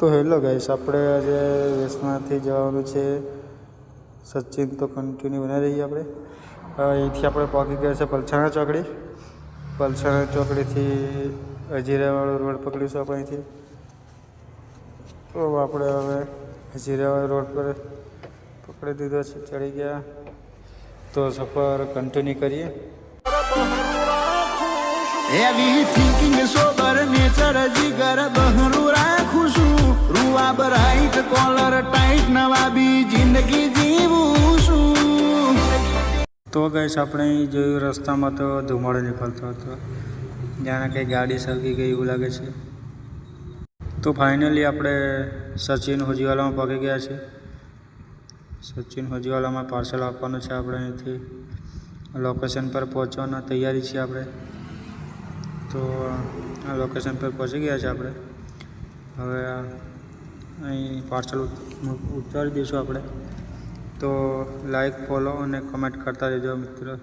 તો hello guys, આપણે આજે વેસમાંથી જવાનું છે સચિન. તો કન્ટિન્યુ બનાવી રહીએ આપણે. અહીંથી આપણે પહોંચી ગયા છે પલસાણા ચોકડી. પલસાણા ચોકડીથી હજીરાવાળો રોડ પકડીશું આપણે અહીંથી. તો આપણે હવે હજીરાવાળા રોડ પર પકડી દીધો છે, ચડી ગયા. તો સફર કન્ટિન્યુ કરીએ. હેવી થિંકિંગ સોબર નેચર જીગર બહરું રાખું છું. રૂવા બ્રાઇટ કોલર ટાઈટ નવાબી જિંદગી જીવું છું. તો ગાઈસ, આપણે અહીં જોયું રસ્તામાં તો ધુમાડો નીકળતો હતો, જાણે કંઈ ગાડી સળગી ગઈ એવું લાગે છે. તો ફાઇનલી આપણે સચિન હોજીવાલામાં પહોંચી ગયા છે. સચિન હોજીવાલામાં પાર્સલ આપવાનું છે. આપણે અહીંથી લોકેશન પર પહોંચવાના તૈયારી છે આપણે. તો આ લોકેશન પર પહોંચી ગયા છે આપણે. હવે અહીં પાર્સલ ઉતારી દઈશું આપણે. તો લાઈક, ફોલો અને કમેન્ટ કરતા રહેજો મિત્રો.